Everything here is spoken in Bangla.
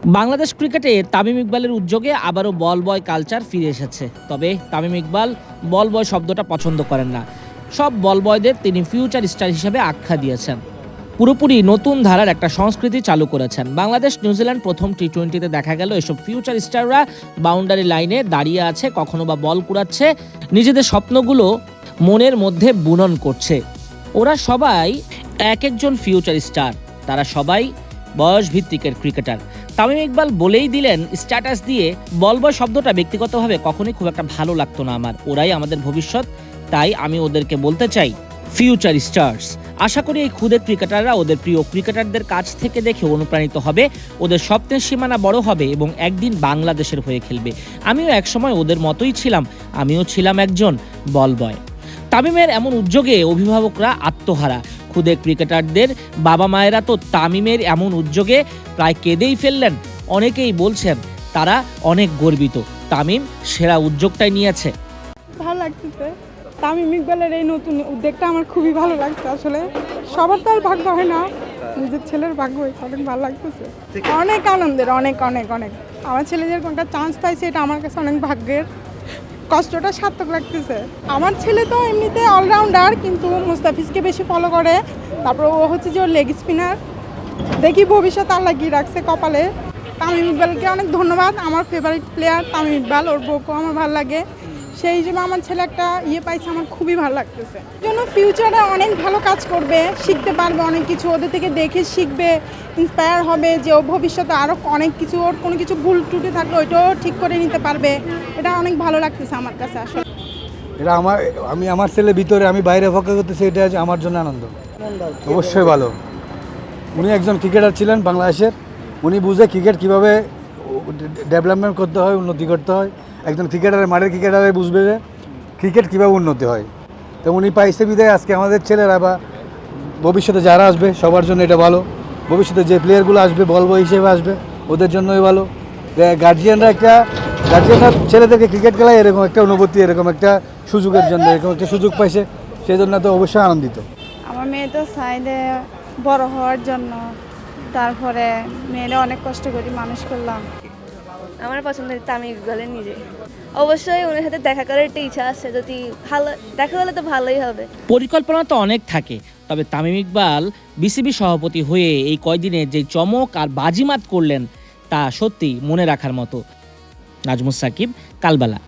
বাংলাদেশ ক্রিকেটে তামিম ইকবালের উদ্যোগে আবারও বল বয় কালচার ফিরে এসেছে। তবে তামিম ইকবাল বল বয় শব্দটা পছন্দ করেন না। সব বল বয়দের তিনি ফিউচার স্টার হিসেবে আখ্যা দিয়েছেন। পুরোপুরি নতুন ধারার একটা সংস্কৃতি চালু করেছেন। বাংলাদেশ নিউজিল্যান্ড প্রথম টি-20-তে দেখা গেল এসব ফিউচার স্টাররা বাউন্ডারি লাইনে দাঁড়িয়ে আছে, কখনো বা বল কুড়াচ্ছে, নিজেদের স্বপ্নগুলো মনের মধ্যে বুনন করছে। ওরা সবাই এক একজন ফিউচার স্টার, তারা সবাই বয়সভিত্তিকের ক্রিকেটার। তামিম ইকবাল বলেই দিলেন স্ট্যাটাস দিয়ে, বল বয় শব্দটা ব্যক্তিগতভাবে কখনোই খুব একটা ভালো লাগতো না আমার। ওরাই আমাদের ভবিষ্যৎ, তাই আমি ওদেরকে বলতে চাই ফিউচার স্টার্স। আশা করি এই ক্ষুদে ক্রিকেটাররা ওদের প্রিয় ক্রিকেটারদের কাছ থেকে দেখে অনুপ্রাণিত হবে, ওদের স্বপ্নের সীমানা বড় হবে এবং একদিন বাংলাদেশের হয়ে খেলবে। আমিও একসময় ওদের মতোই ছিলাম, আমিও ছিলাম একজন বল বয়। তামিমের এমন উদ্যোগে অভিভাবকরা আত্মহারা। খুদে ক্রিকেটারদের বাবা মায়েরা তো তামিমের এমন উদ্যোগে প্রায় কেঁদেই ফেললেন। অনেকেই বলছেন তারা অনেক গর্বিত, তামিম সেরা উদ্যোগটাই নিয়েছে। ভালো লাগতেছে। তামিম ইকবালের এই নতুন উদ্যোগটা আমার খুবই ভালো লাগছে। আসলে সবার তো আর ভাগ্য হয় না, নিজের ছেলের ভাগ্য হয়েছে, অনেক ভালো লাগতেছে। অনেক আনন্দের, অনেক অনেক অনেক। আমার ছেলে যেরকম একটা চান্স পাইছে, এটা আমার কাছে অনেক ভাগ্যের। কষ্টটা সার্থক লাগতেছে। আমার ছেলে তো এমনিতে অলরাউন্ডার, কিন্তু মুস্তাফিজকে বেশি ফলো করে। তারপর ও হচ্ছে যে ওর লেগ স্পিনার। দেখি ভবিষ্যৎ আল্লাহ কি রাখছে কপালে। তামিম ইকবালকে অনেক ধন্যবাদ। আমার ফেভারিট প্লেয়ার তামিম ইকবাল, ওর বউকেও আমার ভালো লাগে। সেই হিসেবে আমার ছেলে একটা পাইছে, আমার খুবই ভালো লাগতেছে। এই জন্য ফিউচারে অনেক ভালো কাজ করবে, শিখতে পারবে অনেক কিছু, ওদের থেকে দেখে শিখবে, ইন্সপায়ার হবে যে ও ভবিষ্যতে আরও অনেক কিছু, ওর কোনো কিছু ভুল ত্রুটি থাকলে ওইটাও ঠিক করে নিতে পারবে। এটা অনেক ভালো লাগতেছে আমার কাছে আসলে। এটা আমি আমার ছেলে ভিতরে, আমি বাইরে অপেক্ষা করতেছি, এটা আমার জন্য আনন্দ। অবশ্যই ভালো। উনি একজন ক্রিকেটার ছিলেন বাংলাদেশের, উনি বুঝে ক্রিকেট কীভাবে ডেভেলপমেন্ট করতে হয়, উন্নতি করতে হয়। একজন ক্রিকেটারের, মাঠের ক্রিকেটারে বুঝবে যে ক্রিকেট কীভাবে উন্নতি হয়। তো উনি পাইছে বিদায় আজকে আমাদের ছেলেরা বা ভবিষ্যতে যারা আসবে সবার জন্য এটা ভালো। ভবিষ্যতে যে প্লেয়ারগুলো আসবে বল বয় হিসেবে আসবে, ওদের জন্যই ভালো। গার্জিয়ানরা ছেলেদেরকে ক্রিকেট খেলায় এরকম একটা অনুভূতি, এরকম একটা সুযোগের জন্য, এরকম একটা সুযোগ পাইছে, সেই জন্য তো অবশ্যই আনন্দিত। আমার মেয়ে তো চাইলে বড় হওয়ার জন্য, তারপরে মেয়েরা অনেক কষ্ট করে মানুষ করলাম। আমার পছন্দ তামিম ইকবালের নিজে। অবশ্যই ওনার সাথে দেখা করার একটা ইচ্ছা আছে, যদি ভালো দেখা হলে তো ভালোই হবে। পরিকল্পনা তো অনেক থাকে, তবে তামিম ইকবাল বিসিবি সভাপতি হয়ে এই কয়দিনে যে চমক আর বাজিমাত করলেন তা সত্যি মনে রাখার মতো। নাজমুস সাকিব, কালবেলা।